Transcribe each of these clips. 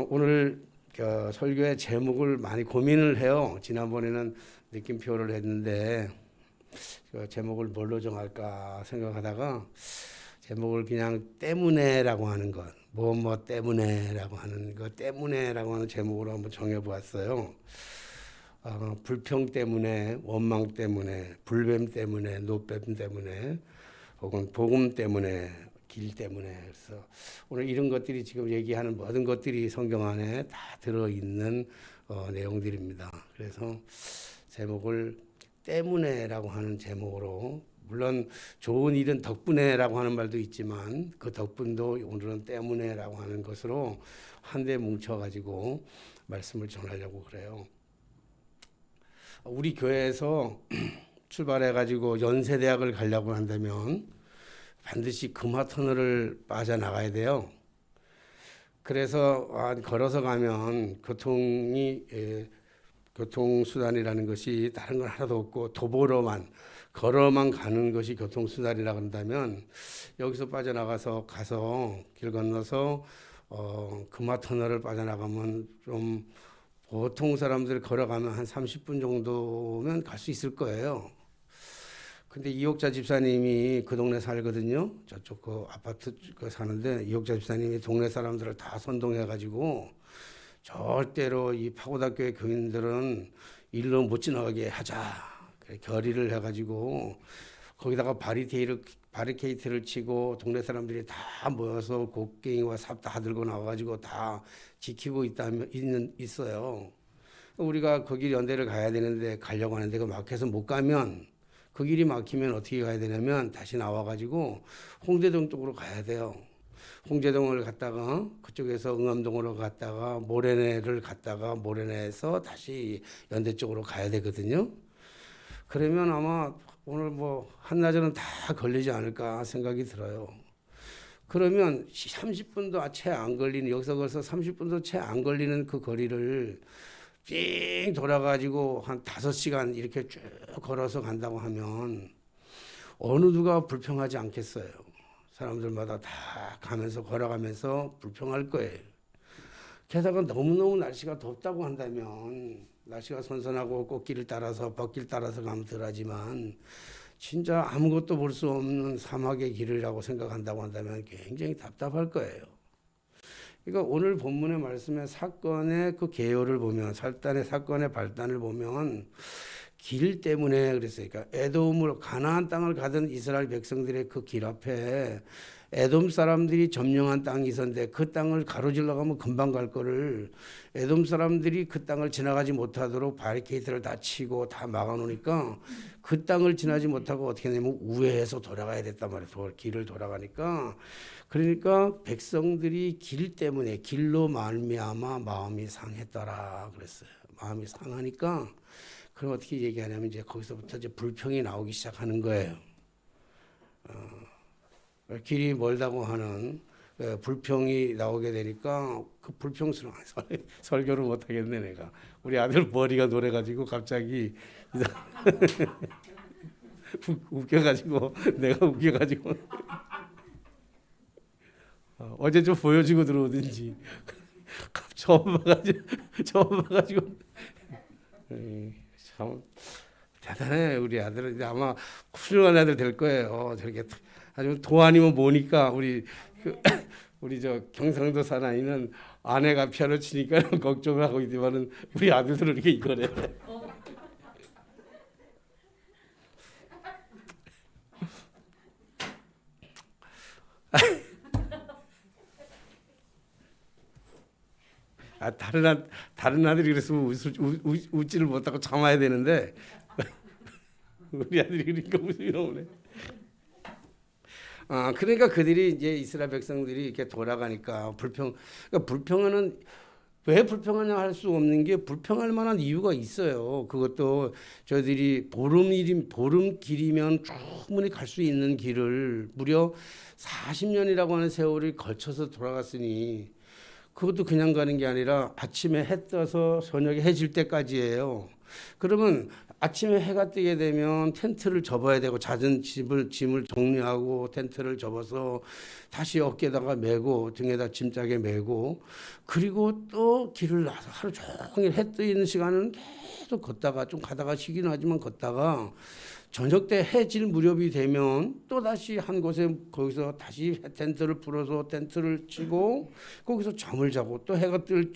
오늘 설교의 제목을 많이 고민을 해요. 지난번에는 느낌표를 했는데 제목을 뭘로 정할까 생각하다가 제목을 그냥 때문에라고 하는 것, 뭐 때문에라고 하는 것, 때문에라고 하는 제목으로 한번 정해보았어요. 불평 때문에, 원망 때문에, 불뱀 때문에, 노뱀 때문에, 혹은 복음 때문에, 길 때문에. 그래서 오늘 이런 것들이 지금 얘기하는 모든 것들이 성경 안에 다 들어있는 내용들입니다. 그래서 제목을 때문에라고 하는 제목으로, 물론 좋은 일은 덕분에라고 하는 말도 있지만 그 덕분도 오늘은 때문에라고 하는 것으로 한데 뭉쳐가지고 말씀을 전하려고 그래요. 우리 교회에서 출발해가지고 연세대학을 가려고 한다면 반드시 금화터널을 빠져나가야 돼요. 그래서 걸어서 가면 교통수단이라는 것이 다른 건 하나도 없고 도보로만 걸어만 가는 것이 교통수단이라고 한다면 여기서 빠져나가서 길 건너서 금화터널을 빠져나가면 좀 보통 사람들 걸어가면 한 30분 정도면 갈 수 있을 거예요. 근데 이옥자 집사님이 그 동네 살거든요. 저쪽 그 아파트 사는데 이옥자 집사님이 동네 사람들을 다 선동해가지고 절대로 이 파고다교회 교인들은 일로 못 지나가게 하자. 결의를 해가지고 거기다가 바리케이트를 치고 동네 사람들이 다 모여서 곡괭이와 삽 다 들고 나와가지고 다 지키고 있어요. 우리가 그 길 연대를 가야 되는데 가려고 하는데 그 막혀서 못 가면 그 길이 막히면 어떻게 가야 되냐면 다시 나와가지고 홍대동 쪽으로 가야 돼요. 홍대동을 갔다가 그쪽에서 응암동으로 갔다가 모래내를 갔다가 모래내에서 다시 연대 쪽으로 가야 되거든요. 그러면 아마 오늘 한나절은 다 걸리지 않을까 생각이 들어요. 그러면 30분도 채 안 걸리는, 여기서 걸어서 30분도 채 안 걸리는 그 거리를 삥 돌아가지고 한 5시간 이렇게 쭉 걸어서 간다고 하면 어느 누가 불평하지 않겠어요. 사람들마다 다 가면서 걸어가면서 불평할 거예요. 게다가 너무너무 날씨가 덥다고 한다면, 날씨가 선선하고 꽃길을 따라서 벚길 따라서 가면 덜하지만 진짜 아무것도 볼 수 없는 사막의 길이라고 생각한다고 한다면 굉장히 답답할 거예요. 그러니까 오늘 본문의 말씀의 사건의 그 개요를 보면, 살단의 사건의 발단을 보면 길 때문에 그랬어요. 그러니까 에돔으로 가나안 땅을 가던 이스라엘 백성들의 그 길 앞에 에돔 사람들이 점령한 땅이 있었는데 그 땅을 가로질러 가면 금방 갈 거를 에돔 사람들이 그 땅을 지나가지 못하도록 바리케이트를 다 치고 다 막아놓으니까 그 땅을 지나지 못하고 어떻게 되냐면 우회해서 돌아가야 됐단 말이에요. 길을 돌아가니까. 그러니까 백성들이 길 때문에 길로 말미암아 마음이 상했더라 그랬어요. 마음이 상하니까 그럼 어떻게 얘기하냐면 이제 거기서부터 이제 불평이 나오기 시작하는 거예요. 길이 멀다고 하는 불평이 나오게 되니까 그 불평스러운 설교를 못 하겠네 내가. 우리 아들 머리가 노래가지고 갑자기 웃겨가지고 내가 웃겨가지고 어제 좀 보여주고 들어오든지 처음 봐가지고 참 대단해. 우리 아들은 이제 아마 훌륭한 아들 될 거예요. 저렇게 아주 도 아니면 뭐니까 우리 저 경상도 사나이는 아내가 피아노 치니까 걱정을 하고 있지만은 우리 아들들은 이렇게 이거래. 다른 아들이 그랬으면 웃지를 못하고 참아야 되는데 우리 아들이 그러니까 웃음이 나오네. 그러니까 그들이 이제 이스라엘 백성들이 이렇게 돌아가니까 그러니까 불평하는, 왜 불평하냐 할 수 없는 게 불평할 만한 이유가 있어요. 그것도 저희들이 보름길이면 충분히 갈 수 있는 길을 무려 40년이라고 하는 세월이 걸쳐서 돌아갔으니 그것도 그냥 가는 게 아니라 아침에 해 떠서 저녁에 해 질 때까지예요. 그러면 아침에 해가 뜨게 되면 텐트를 접어야 되고 잦은 짐을 정리하고 텐트를 접어서 다시 어깨에다가 메고 등에다 짐짝에 메고 그리고 또 길을 나서 하루 종일 해 떠 있는 시간은 계속 걷다가 좀 가다가 쉬긴 하지만 걷다가 저녁 때 해질 무렵이 되면 또 다시 한 곳에 거기서 다시 텐트를 풀어서 텐트를 치고 거기서 잠을 자고 또 해가 뜰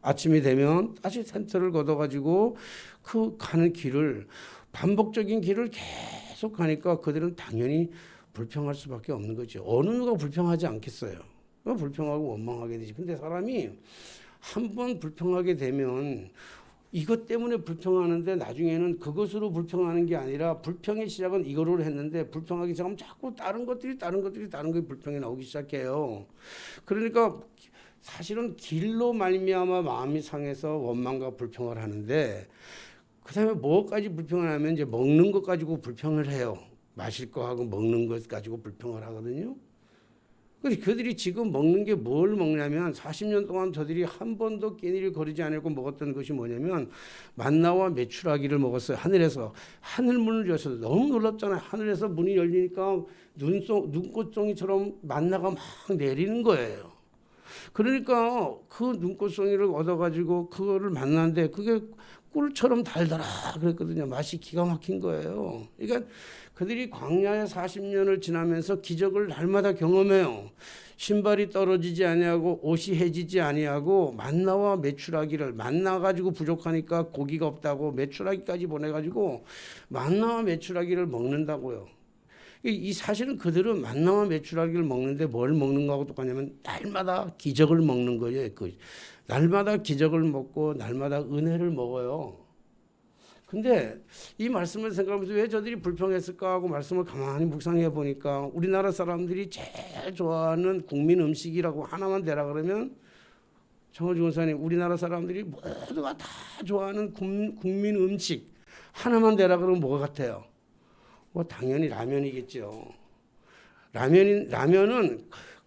아침이 되면 다시 텐트를 걷어가지고 그 가는 길을 반복적인 길을 계속 가니까 그들은 당연히 불평할 수밖에 없는 거죠. 어느 누가 불평하지 않겠어요. 불평하고 원망하게 되지. 근데 사람이 한번 불평하게 되면 이것 때문에 불평하는데 나중에는 그것으로 불평하는 게 아니라 불평의 시작은 이거로 했는데 불평하기 시작하면 자꾸 다른 것들이 불평이 나오기 시작해요. 그러니까 사실은 길로 말미암아 마음이 상해서 원망과 불평을 하는데 그다음에 뭐까지 불평을 하면 이제 먹는 것 가지고 불평을 해요. 마실 거 하고 먹는 것 가지고 불평을 하거든요. 그들이 지금 먹는 게 뭘 먹냐면 40년 동안 저들이 한 번도 끼니를 거르지 않고 먹었던 것이 뭐냐면 만나와 메추라기를 먹었어요. 하늘에서 하늘문을 열어서 너무 놀랍잖아요. 하늘에서 문이 열리니까 눈꽃송이처럼 만나가 막 내리는 거예요. 그러니까 그 눈꽃송이를 얻어가지고 그거를 만났는데 그게 꿀처럼 달더라 그랬거든요. 맛이 기가 막힌 거예요. 그러니까 그들이 광야의 40년을 지나면서 기적을 날마다 경험해요. 신발이 떨어지지 아니하고 옷이 해지지 아니하고 만나와 메추라기를 만나 가지고 부족하니까 고기가 없다고 메추라기까지 보내가지고 만나와 메추라기를 먹는다고요. 이 사실은 그들은 만나와 메추라기를 먹는데 뭘 먹는 거하고 똑같냐면 날마다 기적을 먹는 거예요. 날마다 기적을 먹고 날마다 은혜를 먹어요. 근데 이 말씀을 생각하면서 왜 저들이 불평했을까 하고 말씀을 가만히 묵상해 보니까 우리나라 사람들이 제일 좋아하는 국민 음식이라고 하나만 대라 그러면 정호주 권사님 우리나라 사람들이 모두가 다 좋아하는 국민 음식 하나만 대라 그러면 뭐가 같아요? 뭐 당연히 라면이겠죠. 라면은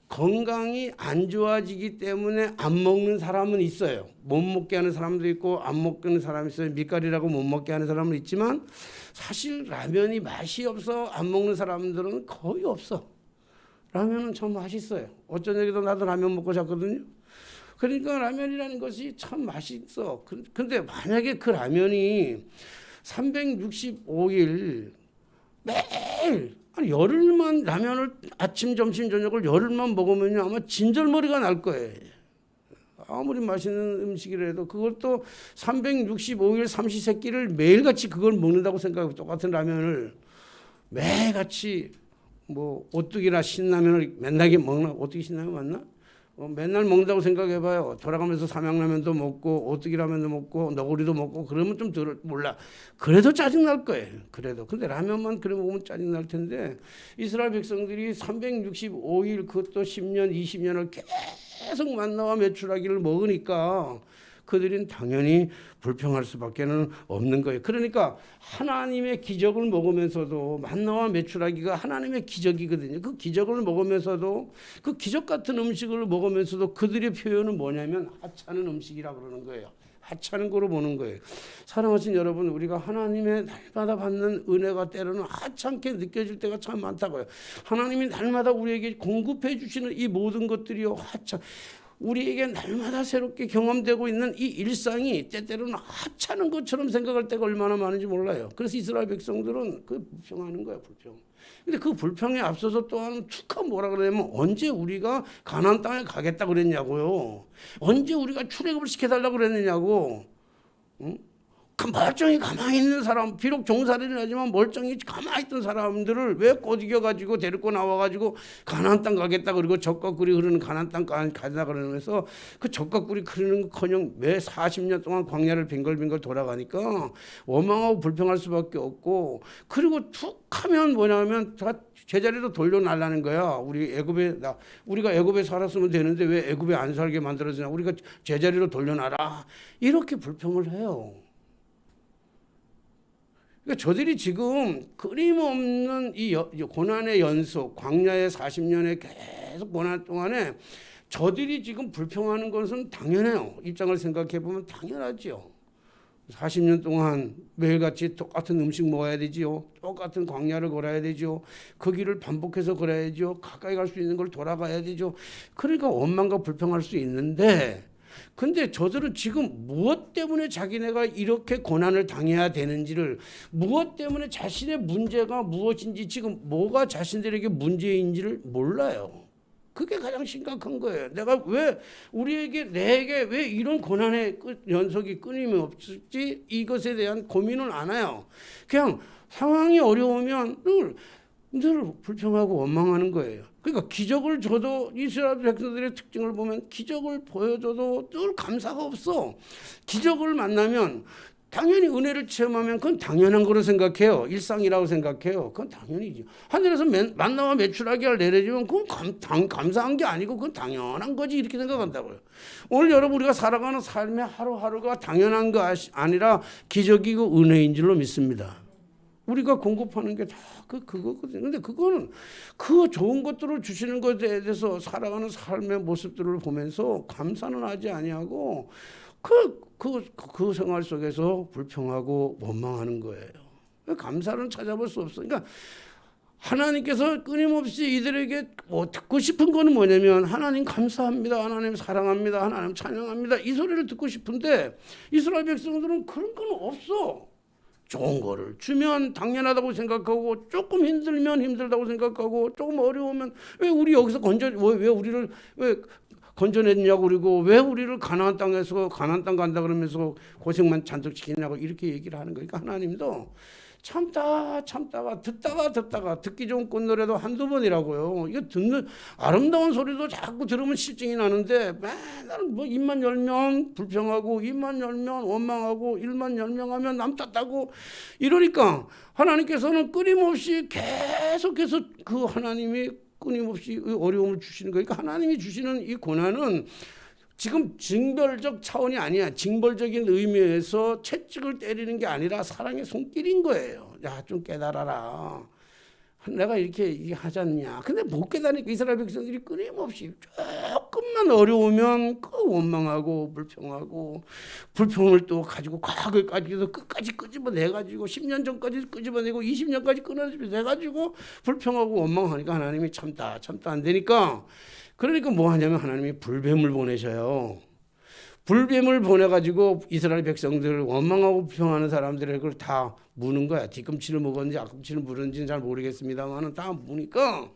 건강이 안 좋아지기 때문에 안 먹는 사람은 있어요. 못 먹게 하는 사람도 있고 안 먹는 사람이 있어요. 밑가리라고 못 먹게 하는 사람은 있지만 사실 라면이 맛이 없어 안 먹는 사람들은 거의 없어. 라면은 참 맛있어요. 어쩐 얘기도 나도 라면 먹고 잤거든요. 그러니까 라면이라는 것이 참 맛있어. 근데 만약에 그 라면이 365일 매일 아니 열흘만 라면을 아침 점심 저녁을 열흘만 먹으면 아마 진절머리가 날 거예요. 아무리 맛있는 음식이라도 그것도 365일 삼시세끼를 매일같이 그걸 먹는다고 생각하고 똑같은 라면을 매일같이 뭐 오뚜기나 신라면을 맨날 먹나 오뚜기 신라면 맞나? 맨날 먹는다고 생각해봐요. 돌아가면서 삼양라면도 먹고 오뚜기라면도 먹고 너구리도 먹고 그러면 좀 몰라. 그래도 짜증날 거예요. 그래도. 근데 라면만 그래 먹으면 짜증날 텐데 이스라엘 백성들이 365일 그것도 10년 20년을 계속 만나와 메추라기를 먹으니까 그들은 당연히 불평할 수밖에 없는 거예요. 그러니까 하나님의 기적을 먹으면서도 만나와 메추라기가 하나님의 기적이거든요. 그 기적을 먹으면서도 그 기적 같은 음식을 먹으면서도 그들의 표현은 뭐냐면 하찮은 음식이라고 그러는 거예요. 하찮은 거로 보는 거예요. 사랑하신 여러분, 우리가 하나님의 날마다 받는 은혜가 때로는 하찮게 느껴질 때가 참 많다고요. 하나님이 날마다 우리에게 공급해 주시는 이 모든 것들이요 우리에게 날마다 새롭게 경험되고 있는 이 일상이 때때로는 하찮은 것처럼 생각할 때가 얼마나 많은지 몰라요. 그래서 이스라엘 백성들은 그 불평하는 거예요, 불평. 근데 그 불평에 앞서서 또한 축하 뭐라 그러냐면 언제 우리가 가나안 땅에 가겠다 그랬냐고요. 언제 우리가 출애굽을 시켜달라고 그랬느냐고. 응? 멀쩡히 가만히 있는 사람, 비록 종살이를 하지만 멀쩡히 가만히 있던 사람들을 왜 꼬드겨가지고 데리고 나와가지고 가나안 땅 가겠다 그리고 젖과 꿀이 흐르는 가나안 땅 가자 그러면서 그 젖과 꿀이 흐르는 커녕 매 40년 동안 광야를 빙글빙글 돌아가니까 원망하고 불평할 수밖에 없고 그리고 툭 하면 뭐냐면 다 제자리로 돌려달라는 거야. 우리가 애굽에 살았으면 되는데 왜 애굽에 안 살게 만들어주냐. 우리가 제자리로 돌려놔라. 이렇게 불평을 해요. 그러니까 저들이 지금 끊임없는 이 고난의 연속, 광야의 40년의 계속 고난 동안에 저들이 지금 불평하는 것은 당연해요. 입장을 생각해 보면 당연하죠. 40년 동안 매일같이 똑같은 음식 먹어야 되지요. 똑같은 광야를 걸어야 되죠. 그 길을 반복해서 걸어야죠. 가까이 갈 수 있는 걸 돌아가야 되죠. 그러니까 원망과 불평할 수 있는데, 근데 저들은 지금 무엇 때문에 자기네가 이렇게 고난을 당해야 되는지를, 무엇 때문에 자신의 문제가 무엇인지, 지금 뭐가 자신들에게 문제인지를 몰라요. 그게 가장 심각한 거예요. 내가 왜 내게 왜 이런 고난의 연속이 끊임없지? 이것에 대한 고민은 안 해요. 그냥 상황이 어려우면 늘 불평하고 원망하는 거예요. 그러니까 기적을 줘도, 이스라엘 백성들의 특징을 보면 기적을 보여줘도 늘 감사가 없어. 기적을 만나면 당연히 은혜를 체험하면 그건 당연한 거로 생각해요. 일상이라고 생각해요. 그건 당연히죠. 하늘에서 만나와 메추라기를 내려주면 그건 감사한 게 아니고 그건 당연한 거지, 이렇게 생각한다고요. 오늘 여러분, 우리가 살아가는 삶의 하루하루가 당연한 거 아니라 기적이고 은혜인 줄로 믿습니다. 우리가 공급하는 게 다 그거거든요. 근데 그거는 그 좋은 것들을 주시는 것에 대해서 살아가는 삶의 모습들을 보면서 감사는 하지 아니하고 그 생활 속에서 불평하고 원망하는 거예요. 감사는 찾아볼 수 없어. 그러니까 하나님께서 끊임없이 이들에게 듣고 싶은 거는 뭐냐면, 하나님 감사합니다, 하나님 사랑합니다, 하나님 찬양합니다, 이 소리를 듣고 싶은데 이스라엘 백성들은 그런 건 없어. 좋은 거를 주면 당연하다고 생각하고, 조금 힘들면 힘들다고 생각하고, 조금 어려우면 왜 우리 여기서 왜 우리를 건져냈냐고, 그리고 왜 우리를 가나안 땅 간다 그러면서 고생만 잔뜩 시키냐고 이렇게 얘기를 하는 거니까, 하나님도 참다가 듣다가 듣기 좋은 꽃노래도 한두 번이라고요. 이거 아름다운 소리도 자꾸 들으면 실증이 나는데, 맨날 뭐 입만 열면 불평하고, 입만 열면 원망하고, 입만 열면 하면 남 탓하고 이러니까, 하나님께서는 끊임없이 계속해서 그 하나님이 끊임없이 어려움을 주시는 거니까, 하나님이 주시는 이 고난은 지금 징벌적 차원이 아니야. 징벌적인 의미에서 채찍을 때리는 게 아니라 사랑의 손길인 거예요. 야, 좀 깨달아라. 내가 이렇게 하지 않냐. 근데 못 깨달으니까 이스라엘 백성들이 끊임없이 조금만 어려우면 원망하고 불평하고, 불평을 또 가지고 과거까지도 끝까지 끄집어내가지고, 10년 전까지 끄집어내고 20년까지 끊어내가지고 불평하고 원망하니까 하나님이 참다 안 되니까, 그러니까 뭐 하냐면 하나님이 불뱀을 보내셔요. 불뱀을 보내가지고 이스라엘 백성들을 원망하고 불평하는 사람들을 그걸 다 무는 거야. 뒤꿈치를 먹었는지 앞꿈치를 물었는지는 잘 모르겠습니다만은 다 무니까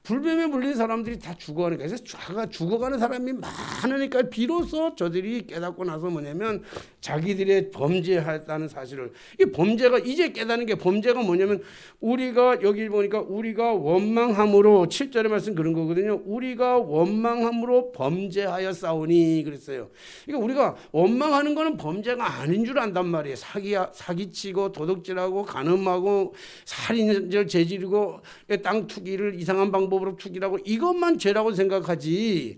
불뱀에 물린 사람들이 다 죽어가니까, 그래서 죽어가는 사람이 많으니까 비로소 저들이 깨닫고 나서 뭐냐면, 자기들의 범죄했다는 사실을, 이 범죄가 이제 깨닫는 게, 범죄가 뭐냐면, 우리가 여기 보니까 우리가 원망함으로, 7절의 말씀 그런 거거든요. 우리가 원망함으로 범죄하여 싸우니 그랬어요. 그러니까 우리가 원망하는 거는 범죄가 아닌 줄 안단 말이에요. 사기치고 도둑질하고 간음하고 살인죄를 저지르고 땅 투기를 이상한 방법으로 투기라고, 이것만 죄라고 생각하지,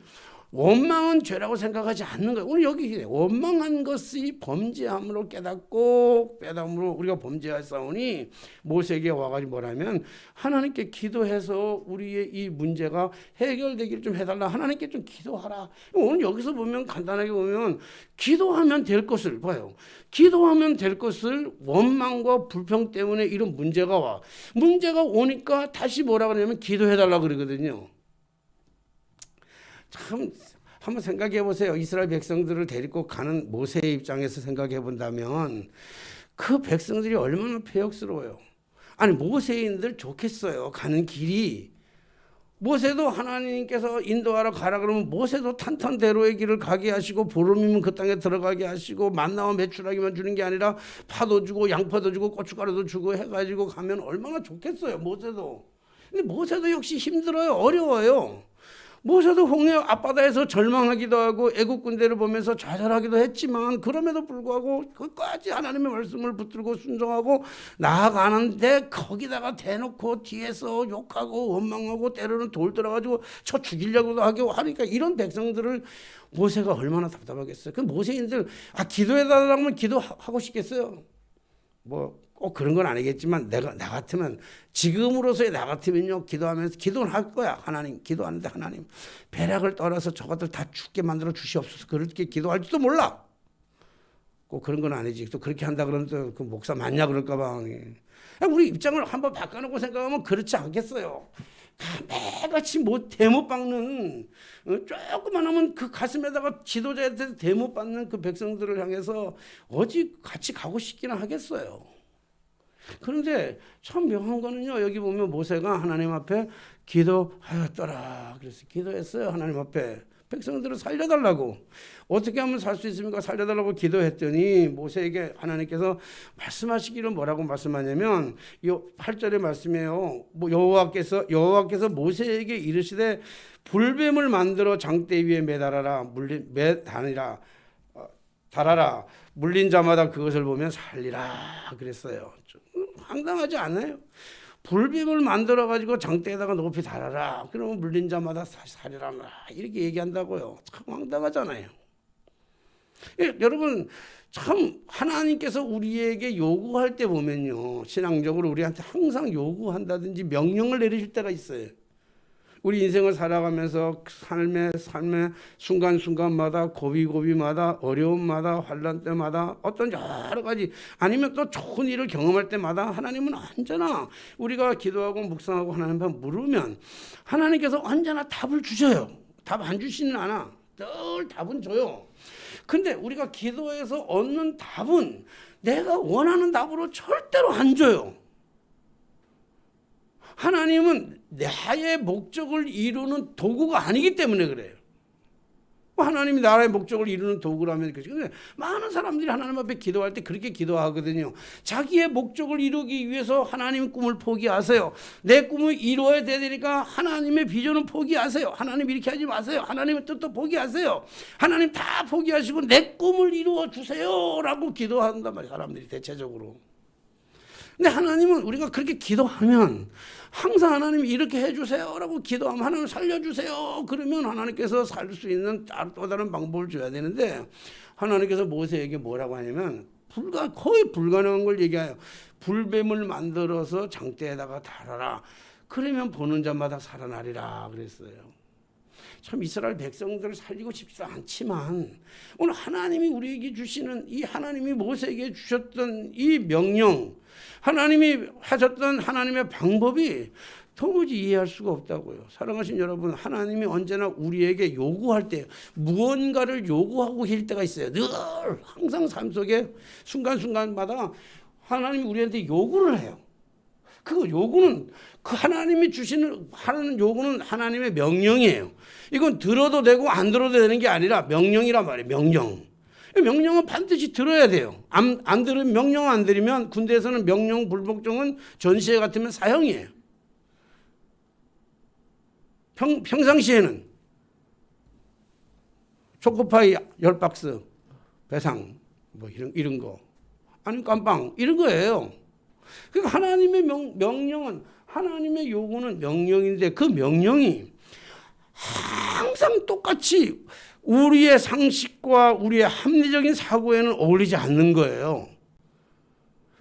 원망은 죄라고 생각하지 않는 거예요. 오늘 여기 원망한 것이 범죄함으로 깨닫고 빼담으로 우리가 범죄하였사오니, 모세에게 와가지고 뭐라면, 하나님께 기도해서 우리의 이 문제가 해결되기를 좀 해달라. 하나님께 좀 기도하라. 오늘 여기서 보면, 간단하게 보면, 기도하면 될 것을 봐요. 기도하면 될 것을 원망과 불평 때문에 이런 문제가 와. 문제가 오니까 다시 뭐라 그러냐면 기도해달라 그러거든요. 참 한번 생각해 보세요. 이스라엘 백성들을 데리고 가는 모세의 입장에서 생각해 본다면 그 백성들이 얼마나 폐역스러워요. 아니, 모세인들 좋겠어요. 가는 길이. 모세도 하나님께서 인도하러 가라 그러면 모세도 탄탄대로의 길을 가게 하시고, 보름이면 그 땅에 들어가게 하시고, 만나와 메추라기만 주는 게 아니라 파도 주고 양파도 주고 고춧가루도 주고 해가지고 가면 얼마나 좋겠어요, 모세도. 근데 모세도 역시 힘들어요. 어려워요. 모세도 홍해 앞바다에서 절망하기도 하고 애국 군대를 보면서 좌절하기도 했지만, 그럼에도 불구하고 끝까지 하나님의 말씀을 붙들고 순종하고 나아가는데, 거기다가 대놓고 뒤에서 욕하고 원망하고 때로는 돌 들어가지고 쳐 죽이려고도 하고 하니까, 이런 백성들을 모세가 얼마나 답답하겠어요. 그 모세인들 기도해달라고 하면 기도하고 싶겠어요. 뭐 꼭 그런 건 아니겠지만, 나 같으면, 지금으로서의 나 같으면요, 기도하면서 기도를 할 거야. 하나님, 기도하는데, 하나님 배락을 떨어서 저것들 다 죽게 만들어 주시옵소서, 그렇게 기도할지도 몰라. 꼭 그런 건 아니지. 또 그렇게 한다 그러면 또 그 목사 맞냐 그럴까 봐. 우리 입장을 한번 바꿔놓고 생각하면 그렇지 않겠어요. 매같이 뭐 대못 박는 조금만 하면 그 가슴에다가 지도자한테 대못 받는 그 백성들을 향해서 어찌 같이 가고 싶기는 하겠어요. 그런데 참 묘한 거는요, 여기 보면 모세가 하나님 앞에 기도하였더라. 그래서 기도했어요. 하나님 앞에 백성들을 살려달라고. 어떻게 하면 살 수 있습니까? 살려달라고 기도했더니 모세에게 하나님께서 말씀하시기를 뭐라고 말씀하냐면 요 8절의 말씀이에요. 뭐 여호와께서 모세에게 이르시되 불뱀을 만들어 장대 위에 매달아라. 달아라. 물린 자마다 그것을 보면 살리라. 그랬어요. 좀 황당하지 않아요? 불뱀을 만들어 가지고 장대에다가 높이 달아라. 그러면 물린 자마다 살리라. 이렇게 얘기한다고요. 참 황당하잖아요. 예, 여러분 참 하나님께서 우리에게 요구할 때 보면요, 신앙적으로 우리한테 항상 요구한다든지 명령을 내리실 때가 있어요. 우리 인생을 살아가면서 삶의 순간순간마다 고비마다 어려움마다 환난 때마다 어떤 여러 가지 아니면 또 좋은 일을 경험할 때마다 하나님은 언제나 우리가 기도하고 묵상하고 하나님 앞에 물으면 하나님께서 언제나 답을 주셔요. 답 안 주시는 않아. 늘 답은 줘요. 근데 우리가 기도해서 얻는 답은 내가 원하는 답으로 절대로 안 줘요. 하나님은 나의 목적을 이루는 도구가 아니기 때문에 그래요. 하나님이 나라의 목적을 이루는 도구라면 그렇죠. 근데 많은 사람들이 하나님 앞에 기도할 때 그렇게 기도하거든요. 자기의 목적을 이루기 위해서 하나님의 꿈을 포기하세요. 내 꿈을 이루어야 되니까 하나님의 비전은 포기하세요. 하나님 이렇게 하지 마세요. 하나님의 뜻도 포기하세요. 하나님 다 포기하시고 내 꿈을 이루어 주세요 라고 기도한단 말이에요. 사람들이 대체적으로. 근데 하나님은 우리가 그렇게 기도하면 항상 하나님 이렇게 해주세요 라고 기도하면 하나님 살려주세요 그러면 하나님께서 살 수 있는 또 다른 방법을 줘야 되는데 하나님께서 모세에게 뭐라고 하냐면 거의 불가능한 걸 얘기해요. 불뱀을 만들어서 장대에다가 달아라. 그러면 보는 자마다 살아나리라 그랬어요. 참 이스라엘 백성들을 살리고 싶지도 않지만 오늘 하나님이 우리에게 주시는 이 하나님이 모세에게 주셨던 이 명령, 하나님이 하셨던 하나님의 방법이 도무지 이해할 수가 없다고요. 사랑하신 여러분, 하나님이 언제나 우리에게 요구할 때 무언가를 요구하고 계실 때가 있어요. 늘 항상 삶 속에 순간순간마다 하나님이 우리한테 요구를 해요. 그 요구는 그 하나님이 주시는 하는 요구는 하나님의 명령이에요. 이건 들어도 되고 안 들어도 되는 게 아니라 명령이란 말이에요. 명령은 반드시 들어야 돼요. 안 들으면 명령 안 들으면 군대에서는 명령 불복종은 전시회 같으면 사형이에요. 평상시에는 초코파이 10박스 배상 뭐 이런 거 아니면 깜빵 이런 거예요. 그러니까 하나님의 명령은 하나님의 요구는 명령인데 그 명령이 항상 똑같이 우리의 상식과 우리의 합리적인 사고에는 어울리지 않는 거예요.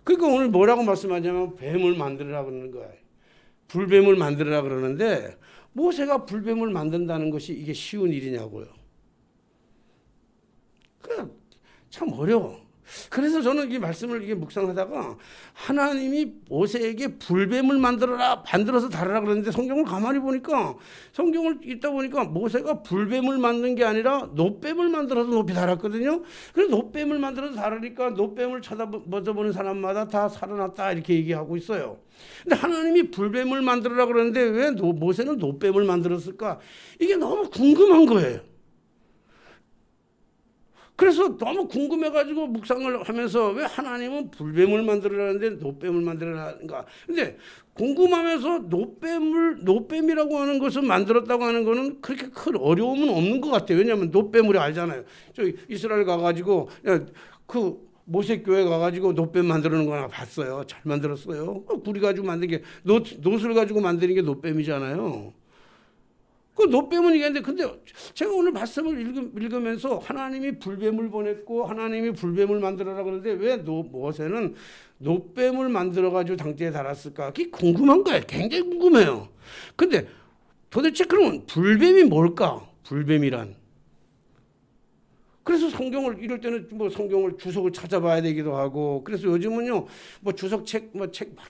그러니까 오늘 뭐라고 말씀하냐면 뱀을 만들으라 그러는 거예요. 불뱀을 만들으라 그러는데 모세가 불뱀을 만든다는 것이 이게 쉬운 일이냐고요. 참 어려워. 그래서 저는 이 말씀을 이게 묵상하다가 하나님이 모세에게 불뱀을 만들어서 달아라 그러는데 성경을 가만히 보니까 성경을 읽다 보니까 모세가 불뱀을 만든 게 아니라 놋뱀을 만들어서 높이 달았거든요. 그래서 놋뱀을 만들어서 달으니까 놋뱀을 쳐다보는 사람마다 다 살아났다 이렇게 얘기하고 있어요. 근데 하나님이 불뱀을 만들어라 그러는데 왜 모세는 놋뱀을 만들었을까? 이게 너무 궁금한 거예요. 그래서 너무 궁금해가지고 묵상을 하면서 왜 하나님은 불뱀을 만들으라는데 놋뱀을 만들으라는가. 근데 궁금하면서 놋뱀이라고 하는 것을 만들었다고 하는 거는 그렇게 큰 어려움은 없는 것 같아요. 왜냐하면 놋뱀을 알잖아요. 저 이스라엘 가가지고 그 모세교회 가가지고 놋뱀 만드는 거나 봤어요. 잘 만들었어요. 구리 가지고 만든 게 놋을 가지고 만드는 게 놋뱀이잖아요. 그 놋뱀은 이게 근데 제가 오늘 말씀을 읽으면서 하나님이 불뱀을 보냈고 하나님이 불뱀을 만들어라 그러는데 왜 모세는 놋뱀을 만들어 가지고 장대에 달았을까? 그게 궁금한 거예요. 굉장히 궁금해요. 근데 도대체 그러면 불뱀이 뭘까? 불뱀이란 그래서 성경을 이럴 때는 뭐 성경을 주석을 찾아봐야 되기도 하고, 그래서 요즘은요 뭐 주석 책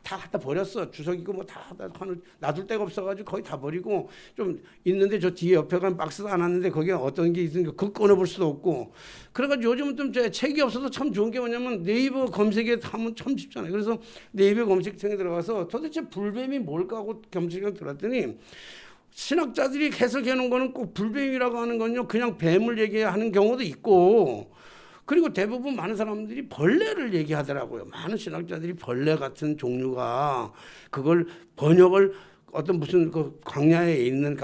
다 갖다 버렸어. 주석 이거 뭐 다 놔둘 데가 없어가지고 거의 다 버리고, 좀 있는데 저 뒤에 옆에 간 박스도 안 왔는데 거기에 어떤 게 있으니까 그거 꺼내볼 수도 없고, 그래가지고 요즘은 좀 책이 없어서 참 좋은 게 뭐냐면 네이버 검색에 하면 참 쉽잖아요. 그래서 네이버 검색창에 들어가서 도대체 불뱀이 뭘까 하고 검색에 들어갔더니, 신학자들이 해석해 놓은 거는 꼭 불뱀이라고 하는 건요 그냥 뱀을 얘기하는 경우도 있고, 그리고 대부분 많은 사람들이 벌레를 얘기하더라고요. 많은 신학자들이 벌레 같은 종류가, 그걸 번역을 어떤 무슨 그 광야에 있는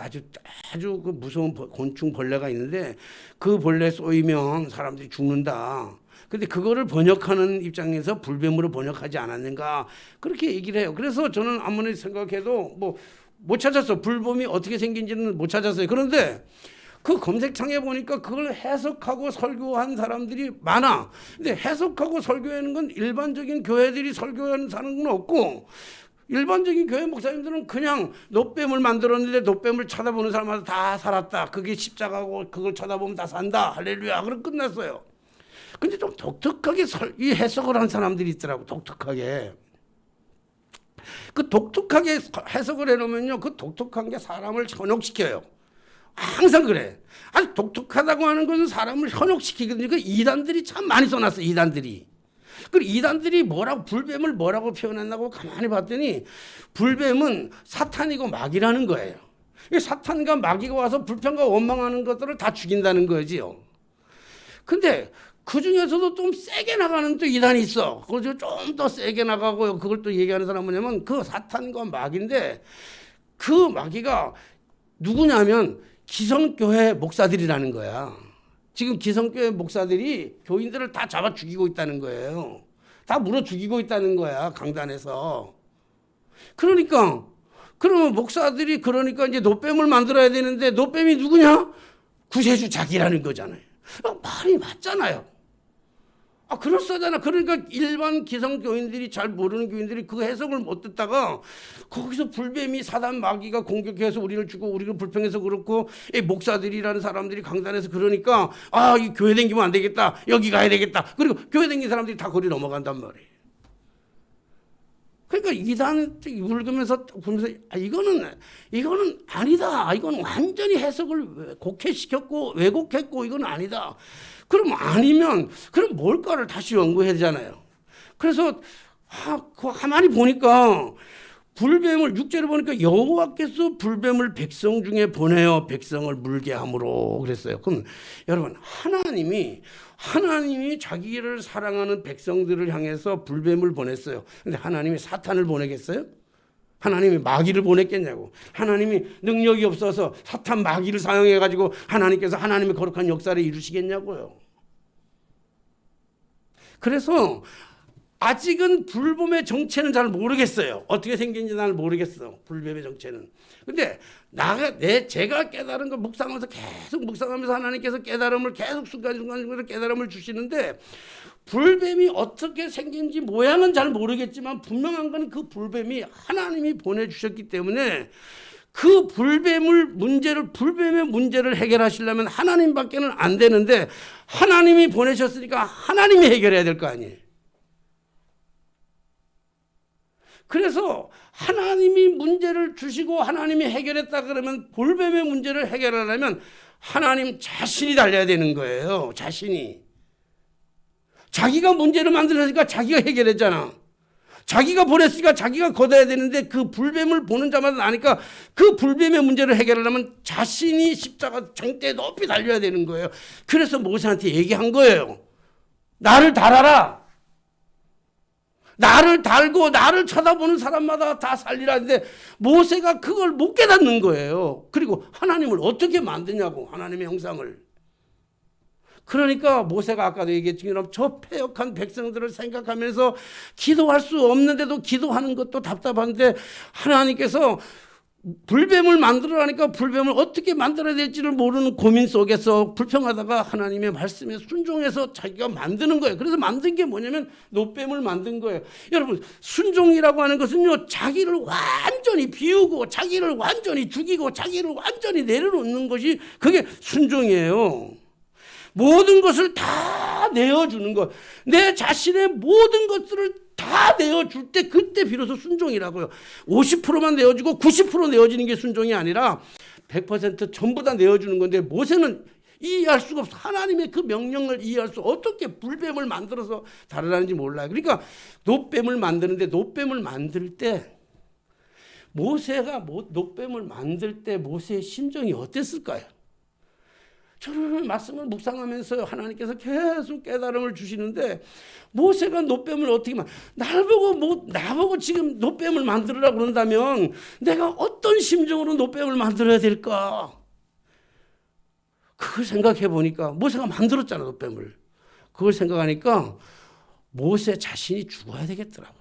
아주 그 무서운 곤충 벌레가 있는데 그 벌레 쏘이면 사람들이 죽는다. 근데 그거를 번역하는 입장에서 불뱀으로 번역하지 않았는가, 그렇게 얘기를 해요. 그래서 저는 아무리 생각해도 못 찾았어. 불뱀이 어떻게 생긴지는 못 찾았어요. 그런데 그 검색창에 보니까 그걸 해석하고 설교한 사람들이 많아. 근데 해석하고 설교하는 건 일반적인 교회들이 설교하는 건 없고, 일반적인 교회 목사님들은 그냥 노뱀을 만들었는데 노뱀을 쳐다보는 사람마다 다 살았다. 그게 십자가고 그걸 쳐다보면 다 산다. 할렐루야. 그럼 끝났어요. 근데 좀 독특하게 이 해석을 한 사람들이 있더라고. 독특하게. 그 독특하게 해석을 해놓으면요, 그 독특한 게 사람을 현혹시켜요. 항상 그래. 아주 독특하다고 하는 것은 사람을 현혹시키거든요. 그 이단들이 참 많이 써놨어. 이단들이. 그 이단들이 불뱀을 뭐라고 표현했나고 가만히 봤더니, 불뱀은 사탄이고 마귀라는 거예요. 사탄과 마귀가 와서 불평과 원망하는 것들을 다 죽인다는 거지요. 근데 그 중에서도 좀 세게 나가는 또 이단이 있어. 그걸 좀 더 세게 나가고요. 그걸 또 얘기하는 사람은 뭐냐면 그 사탄과 마귀인데, 그 마귀가 누구냐면 기성교회 목사들이라는 거야. 지금 기성교회 목사들이 교인들을 다 잡아 죽이고 있다는 거예요. 다 물어 죽이고 있다는 거야, 강단에서. 그러니까 그러면 목사들이 그러니까 이제 노뱀을 만들어야 되는데, 노뱀이 누구냐? 구세주 자기라는 거잖아요. 말이 맞잖아요. 그럴싸잖아. 그러니까 일반 기성교인들이, 잘 모르는 교인들이 그 해석을 못 듣다가 거기서 불뱀이 사단 마귀가 공격해서 우리를 죽고 우리를 불평해서 그렇고, 이 목사들이라는 사람들이 강단에서 그러니까 이 교회 댕기면 안 되겠다. 여기 가야 되겠다. 그리고 교회 댕긴 사람들이 다 거리 넘어간단 말이에요. 그러니까 이단을 읽으면서 보면서 이거는 아니다. 이건 완전히 해석을 곡해시켰고 왜곡했고 이건 아니다. 그럼 아니면 그럼 뭘까를 다시 연구해야 되잖아요. 그래서 가만히 보니까 불뱀을 6절에 보니까 여호와께서 불뱀을 백성 중에 보내어 백성을 물게 함으로 그랬어요. 그럼 여러분, 하나님이 자기를 사랑하는 백성들을 향해서 불뱀을 보냈어요. 근데 하나님이 사탄을 보내겠어요? 하나님이 마귀를 보냈겠냐고. 하나님이 능력이 없어서 사탄 마귀를 사용해가지고 하나님께서 하나님의 거룩한 역사를 이루시겠냐고요. 그래서 아직은 불뱀의 정체는 잘 모르겠어요. 어떻게 생긴지 잘 모르겠어. 불뱀의 정체는. 근데 제가 깨달은 걸 묵상하면서 계속 묵상하면서 하나님께서 깨달음을 계속 순간순간 깨달음을 주시는데, 불뱀이 어떻게 생긴지 모양은 잘 모르겠지만 분명한 건 그 불뱀이 하나님이 보내주셨기 때문에, 그 불뱀의 문제를 해결하시려면 하나님밖에는 안 되는데, 하나님이 보내셨으니까 하나님이 해결해야 될 거 아니에요. 그래서 하나님이 문제를 주시고 하나님이 해결했다 그러면, 불뱀의 문제를 해결하려면 하나님 자신이 달려야 되는 거예요. 자신이. 자기가 문제를 만들었으니까 자기가 해결했잖아. 자기가 보냈으니까 자기가 걷어야 되는데, 그 불뱀을 보는 자마다 아니까 그 불뱀의 문제를 해결하려면 자신이 십자가 장대에 높이 달려야 되는 거예요. 그래서 모세한테 얘기한 거예요. 나를 달아라. 나를 달고 나를 쳐다보는 사람마다 다 살리라는데, 모세가 그걸 못 깨닫는 거예요. 그리고 하나님을 어떻게 만드냐고, 하나님의 형상을. 그러니까 모세가 아까도 얘기했지만 저 패역한 백성들을 생각하면서 기도할 수 없는데도 기도하는 것도 답답한데, 하나님께서 불뱀을 만들어라니까 불뱀을 어떻게 만들어야 될지를 모르는 고민 속에서 불평하다가 하나님의 말씀에 순종해서 자기가 만드는 거예요. 그래서 만든 게 뭐냐면 노뱀을 만든 거예요. 여러분, 순종이라고 하는 것은요, 자기를 완전히 비우고 자기를 완전히 죽이고 자기를 완전히 내려놓는 것이 그게 순종이에요. 모든 것을 다 내어주는 것. 내 자신의 모든 것들을 다 내어줄 때 그때 비로소 순종이라고요. 50%만 내어주고 90% 내어지는 게 순종이 아니라 100% 전부 다 내어주는 건데 모세는 이해할 수가 없어. 하나님의 그 명령을 이해할 수 어떻게 불뱀을 만들어서 다루라는지 몰라요. 그러니까 노뱀을 만드는데 노뱀을 만들 때 모세가 노뱀을 만들 때 모세의 심정이 어땠을까요? 저는 말씀을 묵상하면서 하나님께서 계속 깨달음을 주시는데 모세가 노뱀을 어떻게 나보고 지금 노뱀을 만들으라고 그런다면 내가 어떤 심정으로 노뱀을 만들어야 될까? 그걸 생각해 보니까 모세가 만들었잖아, 노뱀을. 그걸 생각하니까 모세 자신이 죽어야 되겠더라고요.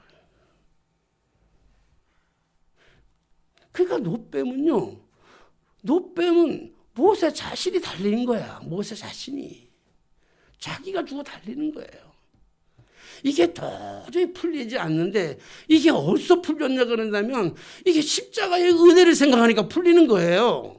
그러니까 노뱀은 모세 자신이 달리는 거야. 모세 자신이. 자기가 죽어 달리는 거예요. 이게 도저히 풀리지 않는데 이게 어디서 풀렸냐 그런다면 이게 십자가의 은혜를 생각하니까 풀리는 거예요.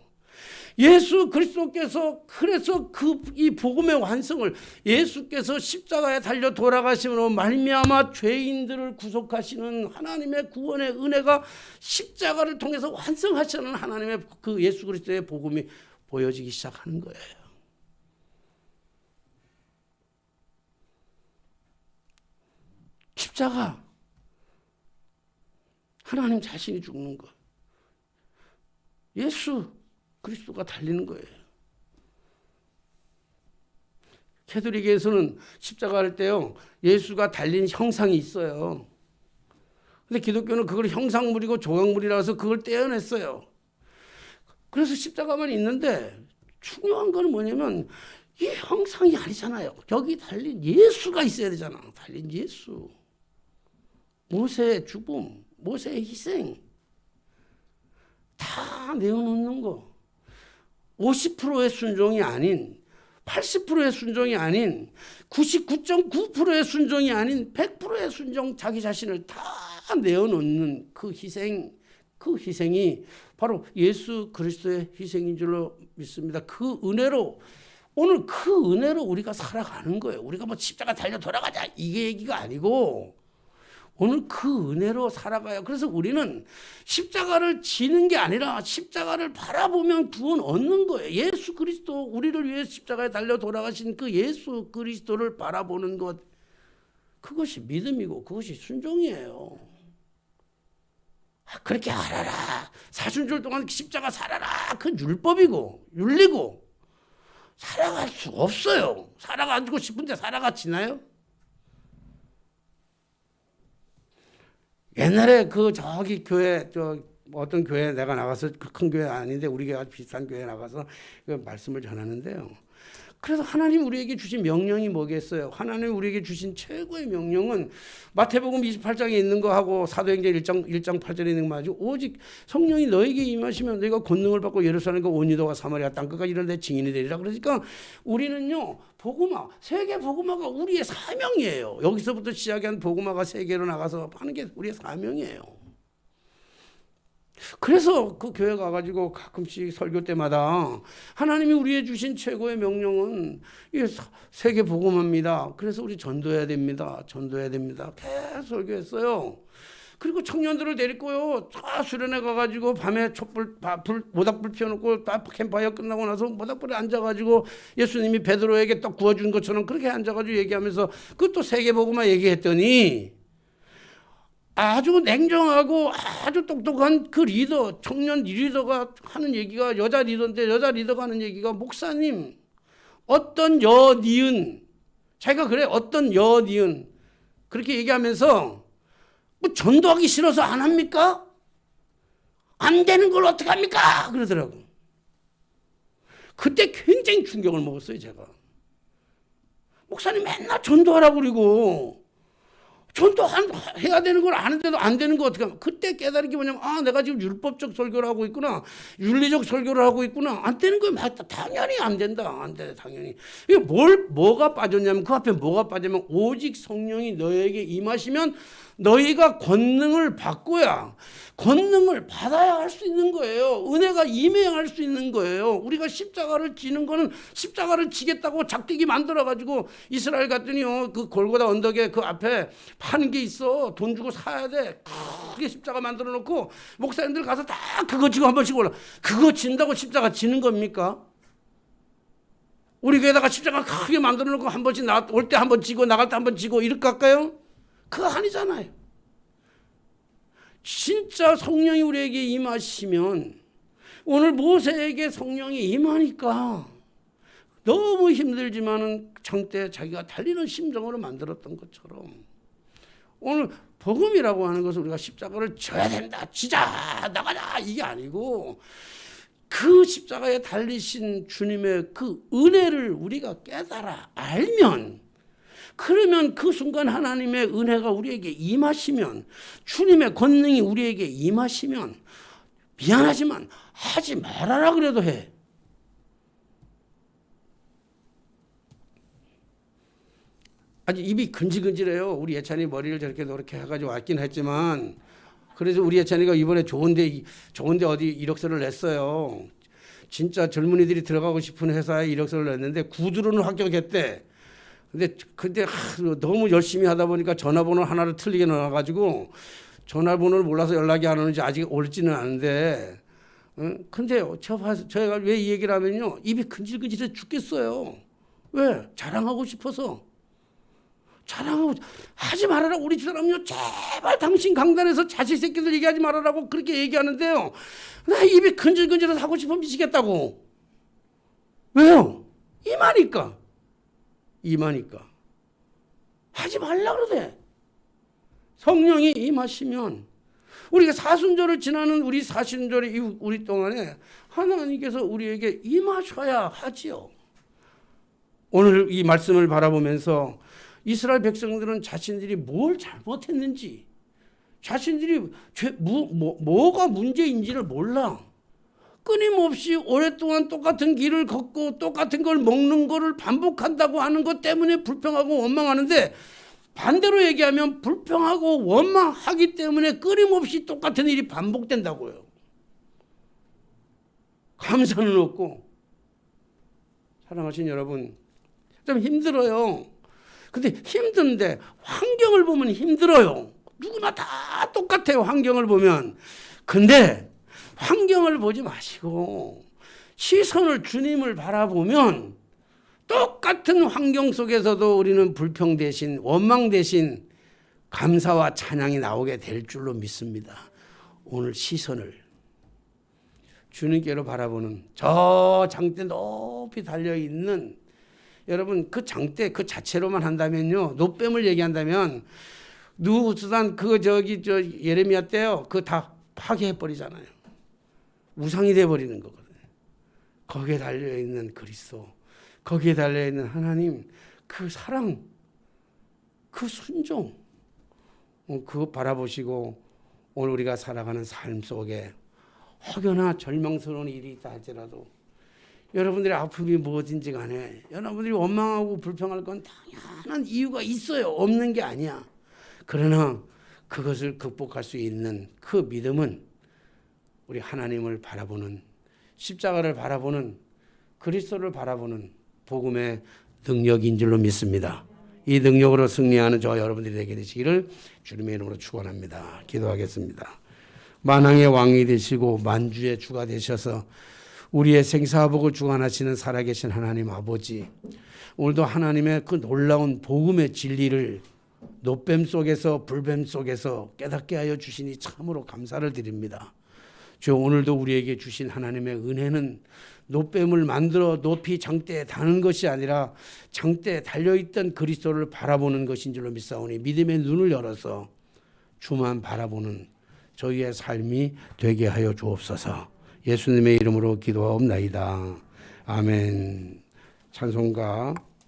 예수 그리스도께서 그래서 이 복음의 완성을 예수께서 십자가에 달려 돌아가심으로 말미암아 죄인들을 구속하시는 하나님의 구원의 은혜가 십자가를 통해서 완성하시는 하나님의 그 예수 그리스도의 복음이 보여지기 시작하는 거예요. 십자가 하나님 자신이 죽는 것. 예수 그리스도가 달리는 거예요. 캐톨릭에서는 십자가 할 때요, 예수가 달린 형상이 있어요. 근데 기독교는 그걸 형상물이고 조각물이라서 그걸 떼어냈어요. 그래서 십자가만 있는데 중요한 건 뭐냐면 이 형상이 아니잖아요. 여기 달린 예수가 있어야 되잖아. 달린 예수. 모세의 죽음, 모세의 희생 다 내어놓는 거. 50%의 순종이 아닌 80%의 순종이 아닌 99.9%의 순종이 아닌 100%의 순종, 자기 자신을 다 내어놓는 그 희생이 바로 예수 그리스도의 희생인 줄로 믿습니다. 그 은혜로 오늘 그 은혜로 우리가 살아가는 거예요. 우리가 뭐 십자가 달려 돌아가자 이게 얘기가 아니고 오늘 그 은혜로 살아가요. 그래서 우리는 십자가를 지는 게 아니라 십자가를 바라보면 구원 얻는 거예요. 예수 그리스도, 우리를 위해 십자가에 달려 돌아가신 그 예수 그리스도를 바라보는 것, 그것이 믿음이고 그것이 순종이에요. 그렇게 알아라. 사순절 동안 십자가 살아라. 그 율법이고 윤리고 살아갈 수 없어요. 살아가지고 싶은데 살아가지나요? 옛날에 저기 교회, 어떤 교회 내가 나가서 큰 교회 아닌데 우리 교회 아주 비싼 교회 나가서 그 말씀을 전하는데요. 그래서 하나님 우리에게 주신 명령이 뭐겠어요? 하나님 우리에게 주신 최고의 명령은 마태복음 28장에 있는 거하고 사도행전 1장 8절에 있는 거 맞죠? 오직 성령이 너에게 임하시면 너희가 권능을 받고 예루살렘과 온 유다와 사마리아 땅끝까지 이르러 내 증인이 되리라. 그러니까 우리는요, 복음화, 세계 복음화가 우리의 사명이에요. 여기서부터 시작한 복음화가 세계로 나가서 하는 게 우리의 사명이에요. 그래서 그 교회 가가지고 가끔씩 설교 때마다 하나님이 우리에게 주신 최고의 명령은 세계 복음화입니다. 그래서 우리 전도해야 됩니다. 계속 설교했어요. 그리고 청년들을 데리고요, 다 수련회 가가지고 밤에 모닥불 피워놓고 다 캠파이어 끝나고 나서 모닥불에 앉아가지고 예수님이 베드로에게 딱 구워준 것처럼 그렇게 앉아가지고 얘기하면서 그것도 세계 복음화 얘기했더니 아주 냉정하고 아주 똑똑한 그 리더, 청년 리더가 하는 얘기가, 여자 리더가 하는 얘기가, 목사님, 어떤 여니은, 자기가 그래, 어떤 여니은, 그렇게 얘기하면서, 뭐 전도하기 싫어서 안 합니까? 안 되는 걸 어떻게 합니까? 그러더라고. 그때 굉장히 충격을 먹었어요, 제가. 목사님 맨날 전도하라고 그러고, 해야 되는 걸 아는데도 안 되는 거 어떻게 하면 그때 깨달은 게 뭐냐면 내가 지금 율법적 설교를 하고 있구나. 윤리적 설교를 하고 있구나. 안 되는 거야. 맞다. 당연히 안 된다. 안 돼. 당연히. 이게 뭐가 빠졌냐면 그 앞에 뭐가 빠지면 오직 성령이 너에게 임하시면 너희가 권능을 받고야 권능을 받아야 할 수 있는 거예요. 은혜가 임해야 할 수 있는 거예요. 우리가 십자가를 지는 거는 십자가를 지겠다고 작대기 만들어가지고 이스라엘 갔더니요 그 골고다 언덕에 그 앞에 파는 게 있어. 돈 주고 사야 돼. 크게 십자가 만들어 놓고 목사님들 가서 다 그거 지고 한 번씩 올라. 그거 진다고 십자가 지는 겁니까? 우리 교회다가 십자가 크게 만들어 놓고 한 번씩 올 때 한 번 지고 나갈 때 한 번 지고 이렇게 할까요? 그거 아니잖아요. 진짜 성령이 우리에게 임하시면 오늘 모세에게 성령이 임하니까 너무 힘들지만은 장때 자기가 달리는 심정으로 만들었던 것처럼 오늘 복음이라고 하는 것은 우리가 십자가를 져야 된다, 지자, 나가자 이게 아니고 그 십자가에 달리신 주님의 그 은혜를 우리가 깨달아 알면 그러면 그 순간 하나님의 은혜가 우리에게 임하시면 주님의 권능이 우리에게 임하시면 미안하지만 하지 말아라 그래도 해. 아주 입이 근질근질해요. 우리 예찬이 머리를 저렇게 노랗게 해가지고 왔긴 했지만 그래서 우리 예찬이가 이번에 좋은데 어디 이력서를 냈어요. 진짜 젊은이들이 들어가고 싶은 회사에 이력서를 냈는데 구두로는 합격했대. 근데 너무 열심히 하다 보니까 전화번호 하나를 틀리게 넣어가지고 전화번호를 몰라서 연락이 안 오는지 아직 옳지는 않은데 근데 저희가 왜 이 얘기를 하면요 입이 근질근질해 죽겠어요. 왜? 자랑하고 싶어서. 자랑하고 하지 말아라. 우리 사람요 제발 당신 강단에서 자식 새끼들 얘기하지 말아라고 그렇게 얘기하는데요. 나 입이 근질근질해서 하고 싶으면 미치겠다고. 왜요? 임하니까 하지 말라 그러대. 성령이 임하시면 우리가 사순절을 지나는 우리 사순절의 우리 동안에 하나님께서 우리에게 임하셔야 하지요. 오늘 이 말씀을 바라보면서 이스라엘 백성들은 자신들이 뭘 잘못했는지 자신들이 뭐가 문제인지를 몰라. 끊임없이 오랫동안 똑같은 길을 걷고 똑같은 걸 먹는 거를 반복한다고 하는 것 때문에 불평하고 원망하는데 반대로 얘기하면 불평하고 원망하기 때문에 끊임없이 똑같은 일이 반복된다고요. 감사는 없고. 사랑하신 여러분, 좀 힘들어요. 근데 힘든데 환경을 보면 힘들어요. 누구나 다 똑같아요. 환경을 보면. 근데 환경을 보지 마시고 시선을 주님을 바라보면 똑같은 환경 속에서도 우리는 불평 대신 원망 대신 감사와 찬양이 나오게 될 줄로 믿습니다. 오늘 시선을 주님께로 바라보는 저 장대 높이 달려있는 여러분 그 장대 그 자체로만 한다면요 노뱀을 얘기한다면 누수단 예레미야 때요 그거 다 파괴해버리잖아요. 우상이 돼버리는 거거든요. 거기에 달려있는 그리스도 거기에 달려있는 하나님 그 사랑 그 순종 그거 바라보시고 오늘 우리가 살아가는 삶 속에 혹여나 절망스러운 일이 있다 할지라도 여러분들의 아픔이 무엇인지 간에 여러분들이 원망하고 불평할 건 당연한 이유가 있어요. 없는 게 아니야. 그러나 그것을 극복할 수 있는 그 믿음은 우리 하나님을 바라보는 십자가를 바라보는 그리스도를 바라보는 복음의 능력인 줄로 믿습니다. 이 능력으로 승리하는 저 여러분들이 되게 되시기를 주님의 이름으로 축원합니다. 기도하겠습니다. 만왕의 왕이 되시고 만주의 주가 되셔서 우리의 생사복을 주관하시는 살아계신 하나님 아버지, 오늘도 하나님의 그 놀라운 복음의 진리를 노뱀 속에서 불뱀 속에서 깨닫게 하여 주시니 참으로 감사를 드립니다. 주 오늘도 우리에게 주신 하나님의 은혜는 노뱀을 만들어 높이 장대에 다는 것이 아니라 장대에 달려있던 그리스도를 바라보는 것인 줄로 믿사오니 믿음의 눈을 열어서 주만 바라보는 저희의 삶이 되게 하여 주옵소서. 예수님의 이름으로 기도하옵나이다. 아멘. 찬송가